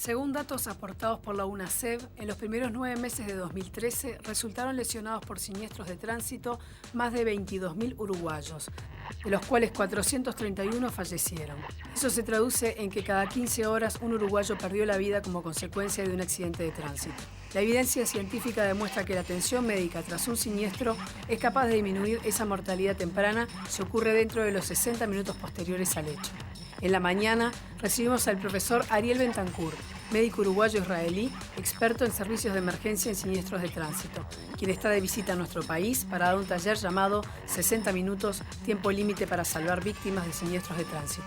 Según datos aportados por la UNACEV, en los primeros 9 meses de 2013 resultaron lesionados por siniestros de tránsito más de 22.000 uruguayos, de los cuales 431 fallecieron. Eso se traduce en que cada 15 horas un uruguayo perdió la vida como consecuencia de un accidente de tránsito. La evidencia científica demuestra que la atención médica tras un siniestro es capaz de disminuir esa mortalidad temprana si ocurre dentro de los 60 minutos posteriores al hecho. En la mañana recibimos al profesor Ariel Bentancur, médico uruguayo-israelí, experto en servicios de emergencia en siniestros de tránsito, quien está de visita a nuestro país para dar un taller llamado 60 minutos, tiempo límite para salvar víctimas de siniestros de tránsito.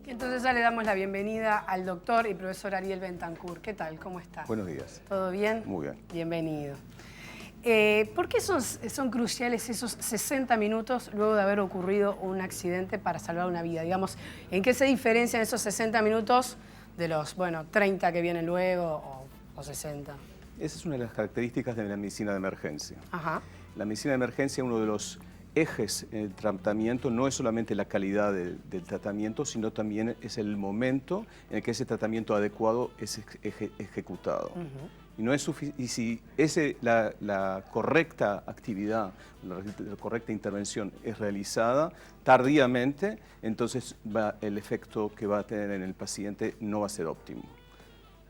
Entonces ya le damos la bienvenida al doctor y profesor Ariel Bentancur. ¿Qué tal? ¿Cómo está? Buenos días. ¿Todo bien? Muy bien. Bienvenido. ¿Por qué son cruciales esos 60 minutos luego de haber ocurrido un accidente para salvar una vida? Digamos, ¿en qué se diferencian esos 60 minutos de los, 30 que vienen luego o 60? Esa es una de las características de la medicina de emergencia. Ajá. La medicina de emergencia, uno de los ejes en el tratamiento, no es solamente la calidad del tratamiento, sino también es el momento en el que ese tratamiento adecuado es ejecutado. Y no es y si la correcta actividad, la correcta intervención es realizada tardíamente, entonces el efecto que va a tener en el paciente no va a ser óptimo.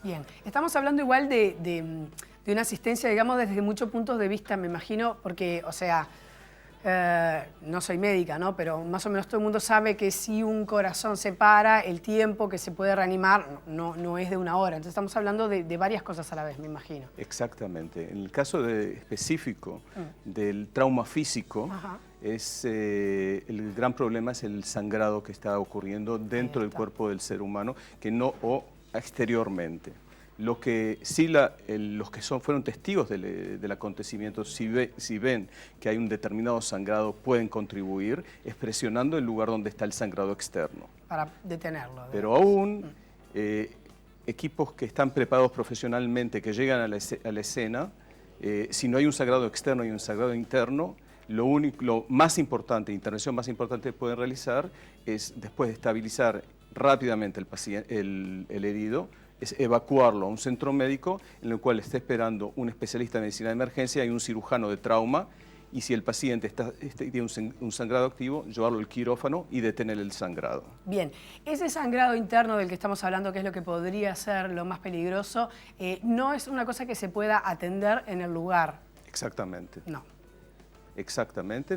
Bien, estamos hablando igual de una asistencia, digamos, desde muchos puntos de vista, me imagino, porque, o sea, no soy médica, ¿no? Pero más o menos todo el mundo sabe que si un corazón se para, el tiempo que se puede reanimar no es de una hora. Entonces estamos hablando de varias cosas a la vez, me imagino. Exactamente. En el caso específico del trauma físico, el gran problema es el sangrado que está ocurriendo dentro del cuerpo del ser humano, o exteriormente. Lo que sí los que fueron testigos del acontecimiento, si ven que hay un determinado sangrado, pueden contribuir, es presionando el lugar donde está el sangrado externo. Para detenerlo. Pero aún equipos que están preparados profesionalmente, que llegan a la escena, si no hay un sangrado externo y un sangrado interno, lo más importante, la intervención más importante que pueden realizar es, después de estabilizar rápidamente el herido, es evacuarlo a un centro médico en el cual está esperando un especialista en medicina de emergencia y un cirujano de trauma, y si el paciente tiene un sangrado activo, llevarlo al quirófano y detener el sangrado. Bien, ese sangrado interno del que estamos hablando, que es lo que podría ser lo más peligroso, no es una cosa que se pueda atender en el lugar. Exactamente. No. Exactamente,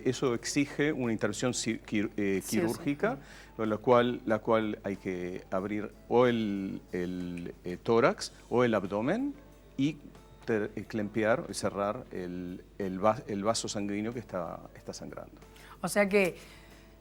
eso exige una intervención quirúrgica, la cual hay que abrir o el tórax o el abdomen y clempear, cerrar el vaso sanguíneo que está sangrando. O sea que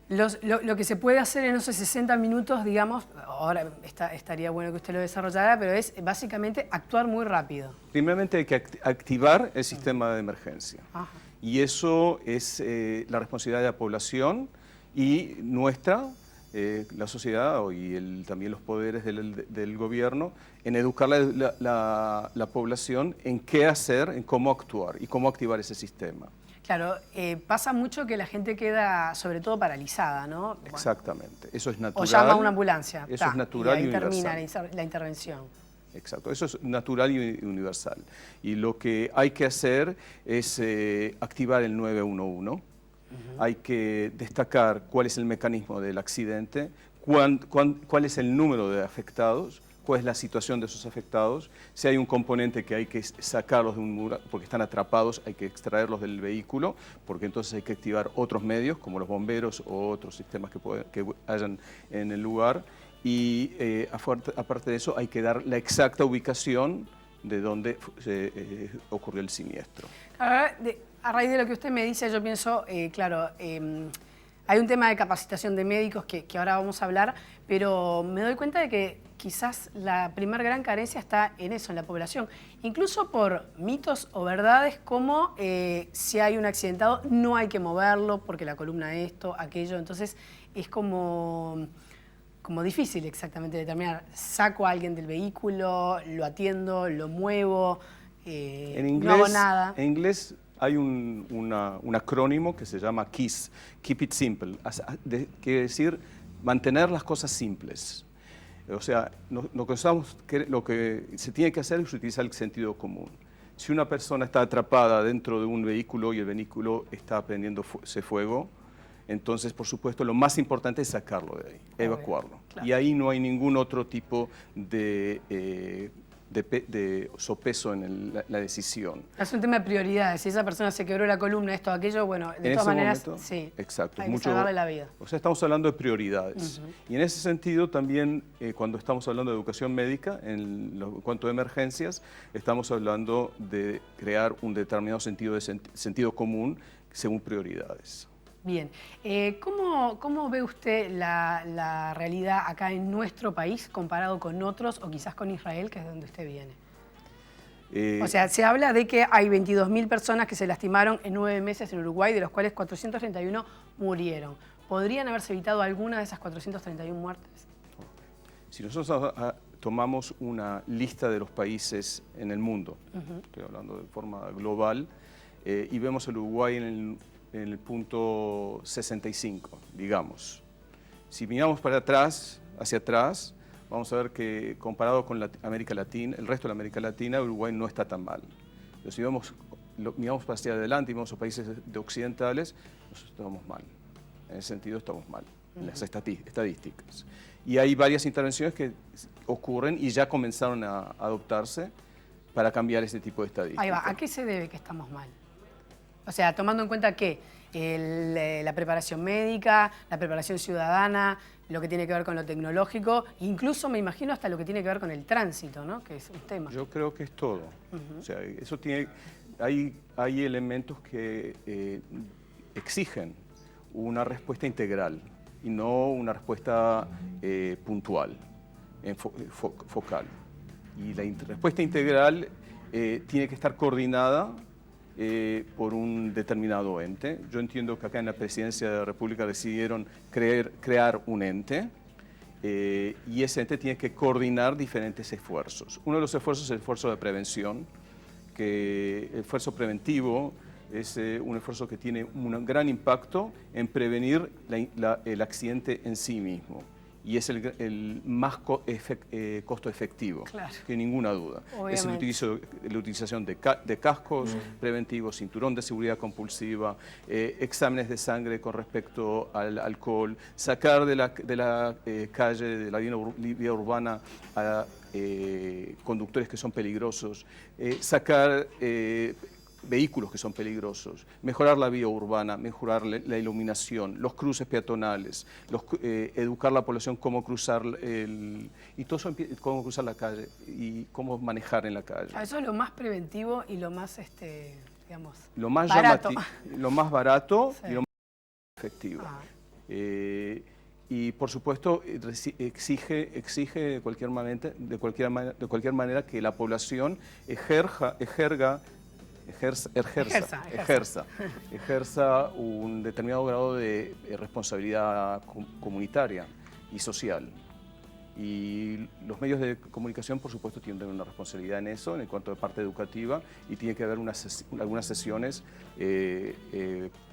lo que se puede hacer en esos 60 minutos, digamos, ahora estaría bueno que usted lo desarrollara, pero es básicamente actuar muy rápido. Primeramente hay que activar el sistema de emergencia. Ajá. Y eso es la responsabilidad de la población y nuestra, la sociedad y también los poderes del gobierno, en educar la población en qué hacer, en cómo actuar y cómo activar ese sistema. Claro, pasa mucho que la gente queda sobre todo paralizada, ¿no? Bueno, exactamente, eso es natural. O llama a una ambulancia. Eso es natural y universal. Ahí universal. termina la intervención. Exacto, eso es natural y universal. Y lo que hay que hacer es activar el 911. Hay que destacar cuál es el mecanismo del accidente, cuál es el número de afectados, cuál es la situación de esos afectados, si hay un componente que hay que sacarlos de un muro porque están atrapados, hay que extraerlos del vehículo, porque entonces hay que activar otros medios como los bomberos o otros sistemas que hayan en el lugar, y aparte de eso hay que dar la exacta ubicación de donde ocurrió el siniestro. A raíz de lo que usted me dice, yo pienso, claro, hay un tema de capacitación de médicos que ahora vamos a hablar, pero me doy cuenta de que quizás la primer gran carencia está en eso, en la población. Incluso por mitos o verdades como si hay un accidentado no hay que moverlo porque la columna esto, aquello. Entonces es como difícil exactamente determinar. Saco a alguien del vehículo, lo atiendo, lo muevo. no hago nada. En inglés hay un acrónimo que se llama KISS, Keep It Simple, quiere decir mantener las cosas simples. O sea, lo que se tiene que hacer es utilizar el sentido común. Si una persona está atrapada dentro de un vehículo y el vehículo está prendiéndose fuego, entonces, por supuesto, lo más importante es sacarlo de ahí, evacuarlo. Claro. Y ahí no hay ningún otro tipo de sopeso en la decisión. Es un tema de prioridades. Si esa persona se quebró la columna, esto o aquello, bueno, de todas maneras, sí, exacto, hay que salvarle la vida. O sea, estamos hablando de prioridades. Y en ese sentido también, cuando estamos hablando de educación médica, en cuanto a emergencias, estamos hablando de crear un determinado sentido común según prioridades. Bien, ¿cómo ve usted la realidad acá en nuestro país comparado con otros o quizás con Israel, que es de donde usted viene? O sea, se habla de que hay 22.000 personas que se lastimaron en 9 meses en Uruguay, de los cuales 431 murieron. ¿Podrían haberse evitado alguna de esas 431 muertes? Si nosotros tomamos una lista de los países en el mundo, estoy hablando de forma global, y vemos el Uruguay en el punto 65, digamos. Si miramos para atrás, hacia atrás, vamos a ver que comparado con América Latina, el resto de la América Latina, Uruguay no está tan mal. Pero si miramos hacia adelante y vemos a países occidentales, nosotros estamos mal. En ese sentido estamos mal, en las estadísticas. Y hay varias intervenciones que ocurren y ya comenzaron a adoptarse para cambiar ese tipo de estadísticas. Ahí va, ¿a qué se debe que estamos mal? O sea, tomando en cuenta que la preparación médica, la preparación ciudadana, lo que tiene que ver con lo tecnológico, incluso me imagino hasta lo que tiene que ver con el tránsito, ¿no? Que es un tema. Yo creo que es todo. O sea, hay elementos que exigen una respuesta integral y no una respuesta puntual, focal. Y la respuesta integral tiene que estar coordinada por un determinado ente. Yo entiendo que acá en la Presidencia de la República decidieron crear un ente y ese ente tiene que coordinar diferentes esfuerzos. Uno de los esfuerzos es el esfuerzo de prevención, que el esfuerzo preventivo es un esfuerzo que tiene un gran impacto en prevenir el accidente en sí mismo. Y es el más costo efectivo, claro, que ninguna duda. Obviamente. Es la utilización de cascos preventivos, cinturón de seguridad compulsiva, exámenes de sangre con respecto al alcohol, sacar de la calle, de la vía urbana a conductores que son peligrosos, sacar vehículos que son peligrosos, mejorar la vía urbana, mejorar la iluminación, los cruces peatonales, educar a la población cómo cruzar y todo eso, cómo cruzar la calle y cómo manejar en la calle. Eso es lo más preventivo y lo más, digamos, lo más barato. Lo más barato, sí, y lo más efectivo. Y por supuesto exige de cualquier manera que la población ejerza un determinado grado de responsabilidad comunitaria y social. Y los medios de comunicación, por supuesto, tienen una responsabilidad en eso, en cuanto a parte educativa, y tiene que haber algunas sesiones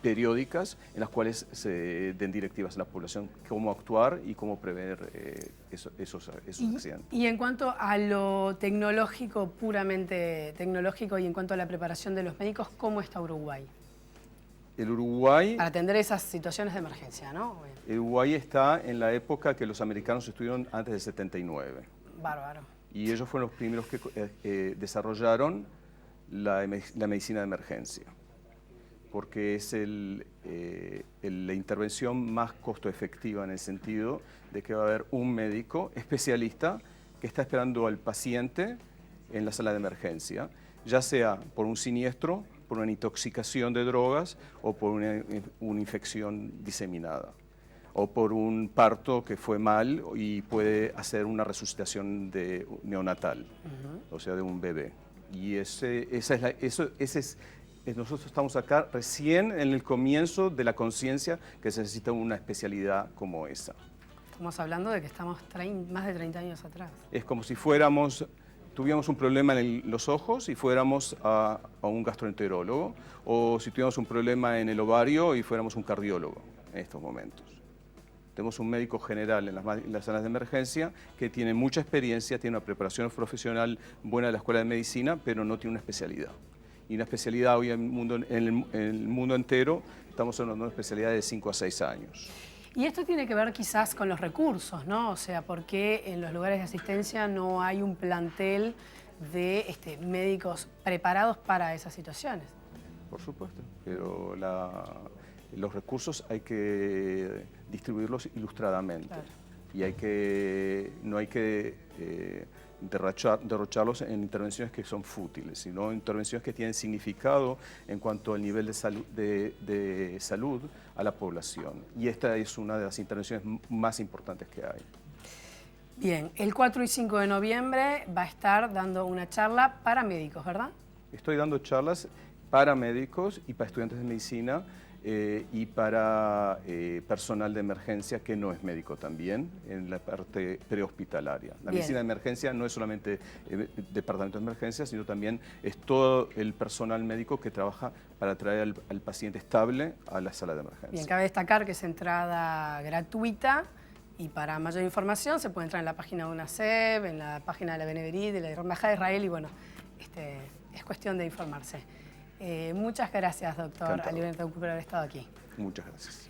periódicas en las cuales se den directivas a la población cómo actuar y cómo prever esos accidentes. Y en cuanto a lo tecnológico, puramente tecnológico, y en cuanto a la preparación de los médicos, ¿cómo está Uruguay? El Uruguay... Para atender esas situaciones de emergencia, ¿no? El Uruguay está en la época que los americanos estuvieron antes del 79. Bárbaro. Y ellos fueron los primeros que desarrollaron la medicina de emergencia, porque es la intervención más costo efectiva en el sentido de que va a haber un médico especialista que está esperando al paciente en la sala de emergencia, ya sea por un siniestro, por una intoxicación de drogas o por una infección diseminada, o por un parto que fue mal y puede hacer una resucitación neonatal, o sea, de un bebé. Y nosotros estamos acá recién en el comienzo de la conciencia que se necesita una especialidad como esa. Estamos hablando de que estamos más de 30 años atrás. Es como si fuéramos tuviéramos un problema en los ojos y fuéramos a un gastroenterólogo, o si tuviéramos un problema en el ovario y fuéramos un cardiólogo en estos momentos. Tenemos un médico general en las salas de emergencia que tiene mucha experiencia, tiene una preparación profesional buena de la Escuela de Medicina, pero no tiene una especialidad. Y una especialidad hoy en el mundo entero, estamos hablando de una especialidad de 5 a 6 años. Y esto tiene que ver quizás con los recursos, ¿no? O sea, ¿por qué en los lugares de asistencia no hay un plantel de médicos preparados para esas situaciones? Por supuesto, pero los recursos hay que distribuirlos ilustradamente. Claro. Y no hay que derrocharlos en intervenciones que son fútiles, sino intervenciones que tienen significado en cuanto al nivel de salud a la población. Y esta es una de las intervenciones más importantes que hay. Bien, el 4 y 5 de noviembre va a estar dando una charla para médicos, ¿verdad? Estoy dando charlas para médicos y para estudiantes de medicina, y para personal de emergencia que no es médico también, en la parte prehospitalaria. La medicina de emergencia no es solamente departamento de emergencia, sino también es todo el personal médico que trabaja para traer al paciente estable a la sala de emergencia. Bien, cabe destacar que es entrada gratuita y para mayor información se puede entrar en la página de UNACEF, en la página de la Beneverí, de la Embajada de Israel y bueno, es cuestión de informarse. Muchas gracias, doctor Alberto, por haber estado aquí. Muchas gracias.